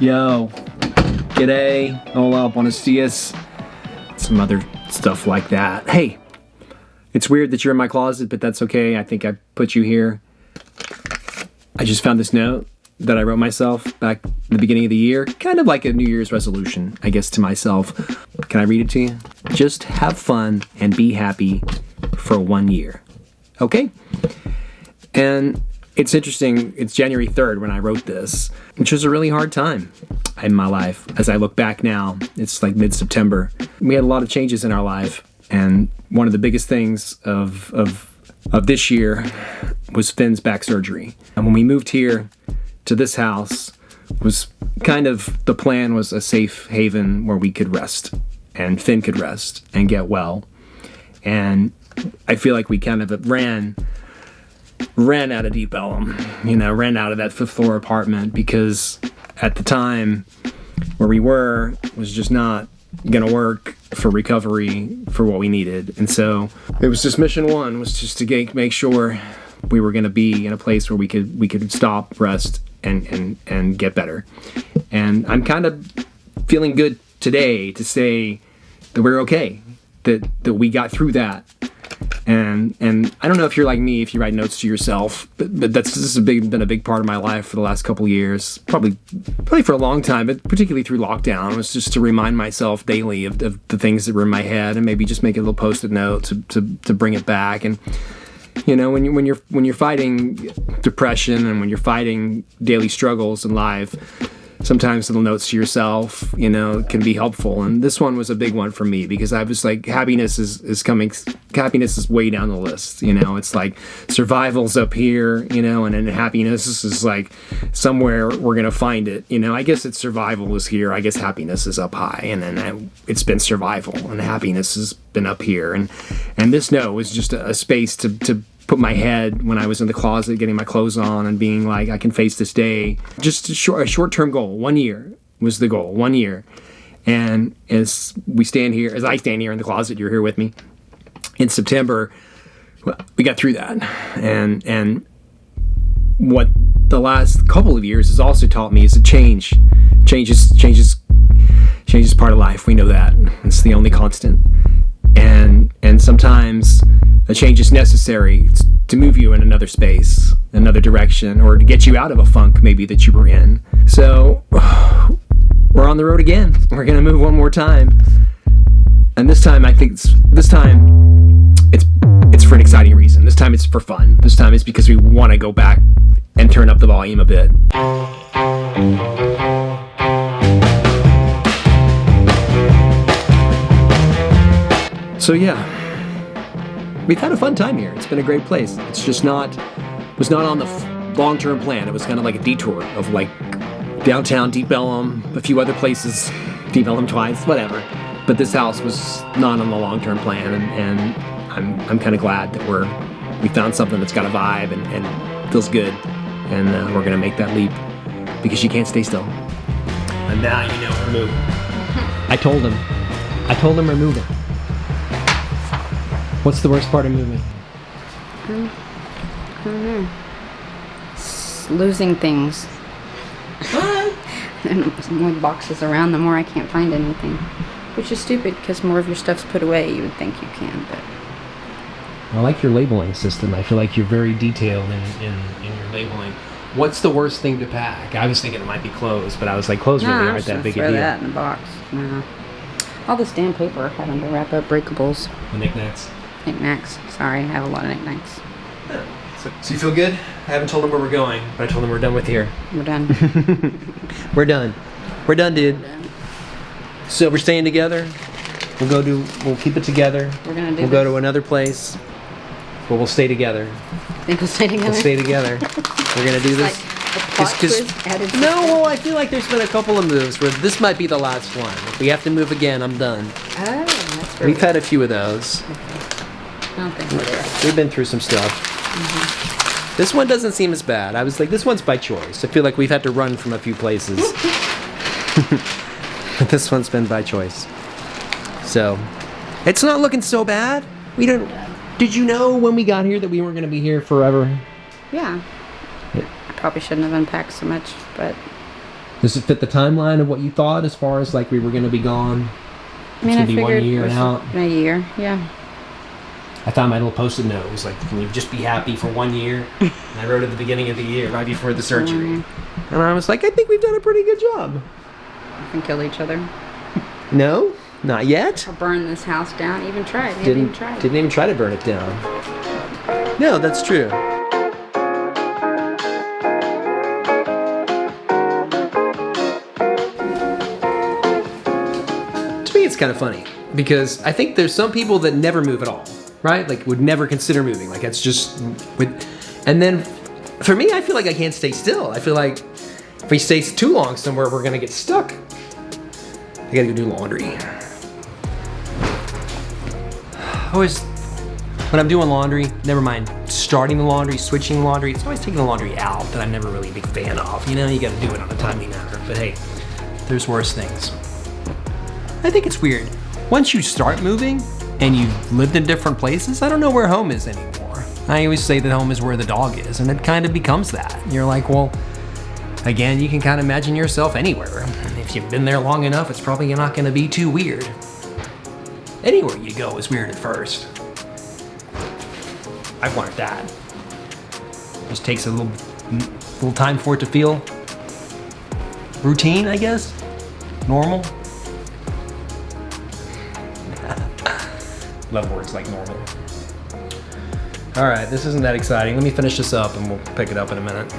Yo, g'day, hola, buenos dias, some other stuff like that. Hey, it's weird that you're in my closet, but that's okay. I think I put you here. I just found this note that I wrote myself back in the beginning of the year. Kind of like a New Year's resolution, I guess, to myself. Can I read it to you? Just have fun and be happy for 1 year. Okay? And it's interesting, it's January 3rd when I wrote this, which was a really hard time in my life. As I look back now, it's like mid-September. We had a lot of changes in our life, and one of the biggest things of this year was Finn's back surgery. And when we moved here to this house, was kind of, the plan was a safe haven where we could rest, and Finn could rest and get well. And I feel like we kind of ran out of Deep Ellum, ran out of that fifth floor apartment, because at the time where we were was just not gonna work for recovery for what we needed. And so it was just mission one, was just to make sure we were gonna be in a place where we could stop, rest, and get better. And I'm kind of feeling good today to say that we're okay, that we got through that. And I don't know if you're like me, if you write notes to yourself, but this has been a big part of my life for the last couple of years, probably for a long time, but particularly through lockdown. It was just to remind myself daily of the things that were in my head, and maybe just make a little post-it note to bring it back. And when you're fighting depression and when you're fighting daily struggles in life, sometimes little notes to yourself, can be helpful. And this one was a big one for me, because I was like, happiness is way down the list. It's like survival's up here, and then happiness is like somewhere we're going to find it. I guess it's survival is here. I guess happiness is up high, and then it's been survival, and happiness has been up here. And this note was just a space to put my head when I was in the closet getting my clothes on and being like, I can face this day. Just a short-term goal. 1 year was the goal. 1 year. And as I stand here in the closet, you're here with me, in September, we got through that. And what the last couple of years has also taught me is that change is part of life. We know that. It's the only constant. And sometimes a change is necessary to move you in another space, another direction, or to get you out of a funk maybe that you were in. So we're on the road again. We're going to move one more time. And this time it's for an exciting reason. This time it's for fun. This time it's because we want to go back and turn up the volume a bit. So yeah, we've had a fun time here. It's been a great place. It's just was not on the long-term plan. It was kind of like a detour of like downtown Deep Ellum, a few other places, Deep Ellum twice, whatever. But this house was not on the long-term plan, and I'm kind of glad that we found something that's got a vibe and feels good, and we're gonna make that leap, because you can't stay still. And now we're moving. I told him we're moving. What's the worst part of moving? I don't know. Losing things. And the more boxes around, the more I can't find anything. Which is stupid, because more of your stuff's put away. You would think you can, but... I like your labeling system. I feel like you're very detailed in your labeling. What's the worst thing to pack? I was thinking it might be clothes, but I was like, clothes really aren't that big a deal. Throw that in a box. No. All this damn paper having to wrap up breakables. The knickknacks. Knickknacks. Sorry, I have a lot of knickknacks. So you feel good? I haven't told them where we're going, but I told them we're done with here. We're done. We're done, dude. We're done. So we're staying together. We'll keep it together. We'll go to another place, but we'll stay together. Think we'll stay together? We'll stay together. We're gonna do this. I feel like there's been a couple of moves where this might be the last one. If we have to move again, I'm done. Oh, that's true. We've had a few of those. I don't think we're there. We've been through some stuff. Mm-hmm. This one doesn't seem as bad. I was like, this one's by choice. I feel like we've had to run from a few places. But this one's been by choice. So, it's not looking so bad. Did you know when we got here that we weren't going to be here forever? Yeah. I probably shouldn't have unpacked so much, but Does it fit the timeline of what you thought as far as like we were going to be gone? I mean, It's I gonna be figured 1 year it was and out. a year, yeah. I found my little post-it note. It was like, can you just be happy for 1 year? And I wrote at the beginning of the year, right before the surgery. And I was like, I think we've done a pretty good job. We can kill each other. No, not yet. Or burn this house down. Even tried. We haven't even tried. Didn't even try to burn it down. No, that's true. To me, it's kind of funny because I think there's some people that never move at all, right? Like would never consider moving. Like it's just and then for me, I feel like I can't stay still. I feel like if we stay too long somewhere, we're gonna get stuck. I gotta go do laundry. Always, when I'm doing laundry, never mind starting the laundry, switching the laundry, it's always taking the laundry out that I'm never really a big fan of. You know, you gotta do it on a timely manner. But hey, there's worse things. I think it's weird. Once you start moving and you've lived in different places, I don't know where home is anymore. I always say that home is where the dog is, and it kind of becomes that. You're like, well, again, you can kind of imagine yourself anywhere. And if you've been there long enough, it's probably not gonna be too weird. Anywhere you go is weird at first. I've learned that. Just takes a little time for it to feel routine, I guess. Normal. Love words like normal. All right, this isn't that exciting. Let me finish this up and we'll pick it up in a minute.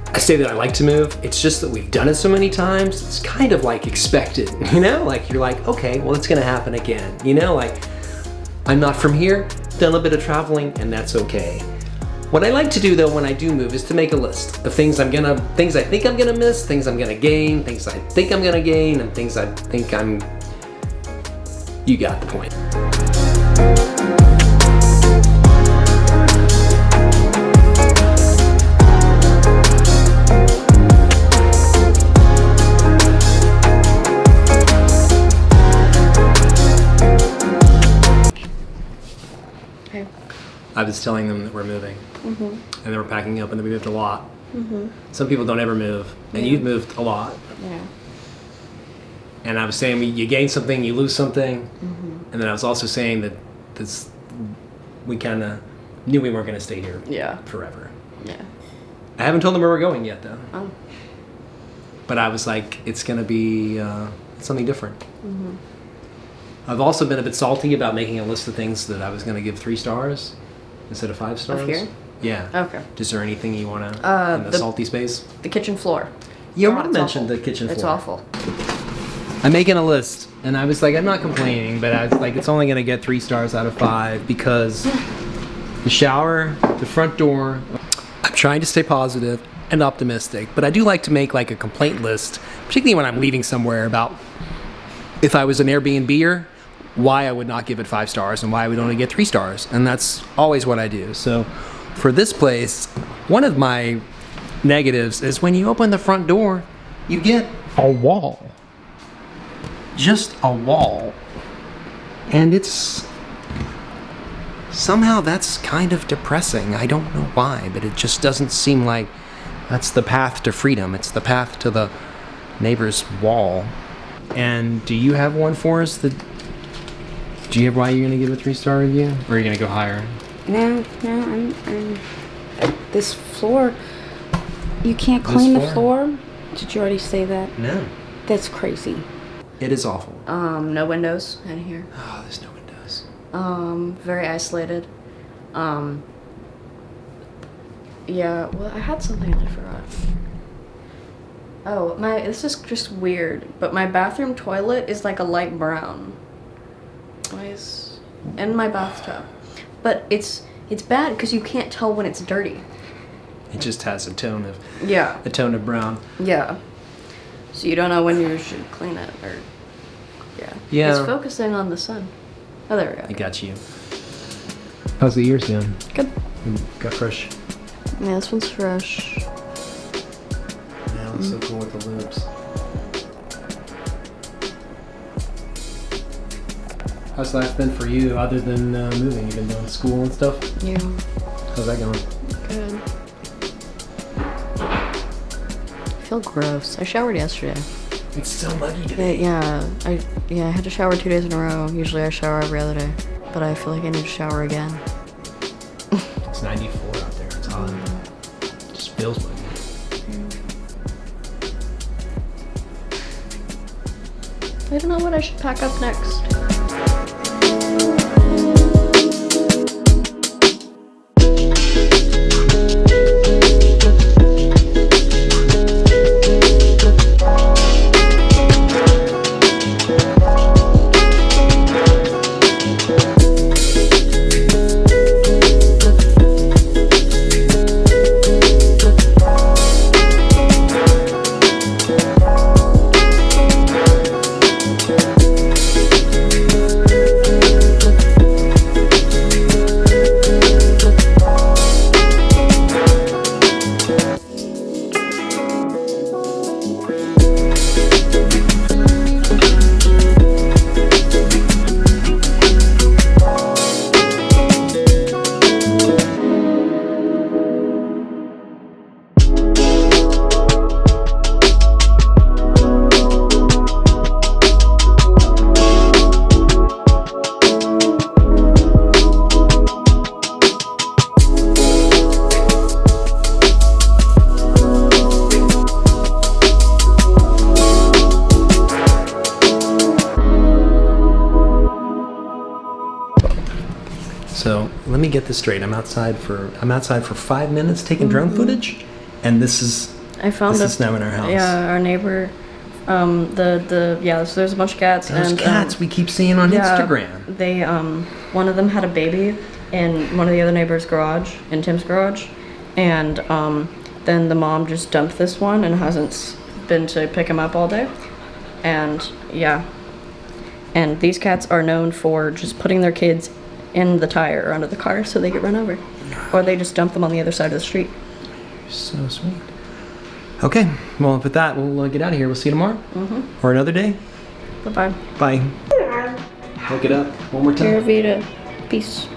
I say that I like to move. It's just that we've done it so many times. It's kind of like expected, you know? Like you're like, okay, well, it's gonna happen again. You know, like I'm not from here, done a bit of traveling, and that's okay. What I like to do though when I do move is to make a list of things I think I'm gonna miss, things I'm gonna gain, things I think I'm gonna gain, and things I think you got the point. Okay. I was telling them that we're moving, and they were packing up, and that we moved a lot. Some people don't ever move, and you've moved a lot. Yeah. And I was saying you gain something, you lose something, and then I was also saying that we kind of knew we weren't going to stay here forever. Yeah. I haven't told them where we're going yet, though. Oh. But I was like, it's going to be something different. I've also been a bit salty about making a list of things that I was going to give 3 stars instead of 5 stars. Of here? Yeah. Okay. Is there anything you want to in the salty space? The kitchen floor. You already mentioned the kitchen floor. It's awful. I'm making a list, and I was like, I'm not complaining, but I was like, it's only going to get 3 stars out of 5 because the shower, the front door. I'm trying to stay positive and optimistic, but I do like to make like a complaint list, particularly when I'm leaving somewhere, about if I was an Airbnb-er, why I would not give it 5 stars and why I would only get 3 stars. And that's always what I do. So for this place, one of my negatives is when you open the front door, you get a wall. Just a wall. And it's somehow that's kind of depressing. I don't know why, but it just doesn't seem like that's the path to freedom. It's the path to the neighbor's wall. And do you have one for us that do you have why you're gonna give a 3-star review? Or are you gonna go higher? No, I'm this floor, you can't clean the floor? Did you already say that? No. That's crazy. It is awful. No windows in here. Oh, there's no windows. Very isolated. Yeah, well, I had something and I forgot. Oh, this is just weird, but my bathroom toilet is like a light brown. In my bathtub. But it's bad because you can't tell when it's dirty. It just has a tone of Yeah. brown. Yeah. So you don't know when you should clean it or Yeah. It's focusing on the sun. Oh, there we go. I got you. How's the ears doing? Good. Got fresh. Yeah, this one's fresh. Yeah, it's so cool with the loops. How's life been for you other than moving? You've been doing school and stuff? Yeah. How's that going? good. I feel gross. I showered yesterday. It's so muggy today. Yeah, I had to shower 2 days in a row. Usually I shower every other day, but I feel like I need to shower again. It's 94 out there. It's hot. It just feels muggy. I don't know what I should pack up next. So let me get this straight. I'm outside for 5 minutes taking drone footage, and this is now in our house. Yeah, our neighbor. So there's a bunch of cats. Those cats we keep seeing on Instagram. They one of them had a baby in one of the other neighbors' garage, in Tim's garage, and then the mom just dumped this one and hasn't been to pick him up all day, and and these cats are known for just putting their kids in the tire or under the car so they get run over, or they just dump them on the other side of the street. So sweet. Okay, well, with that, we'll get out of here. We'll see you tomorrow or another day. Bye-bye. Bye. Look it up one more time. Pura Vida. Peace.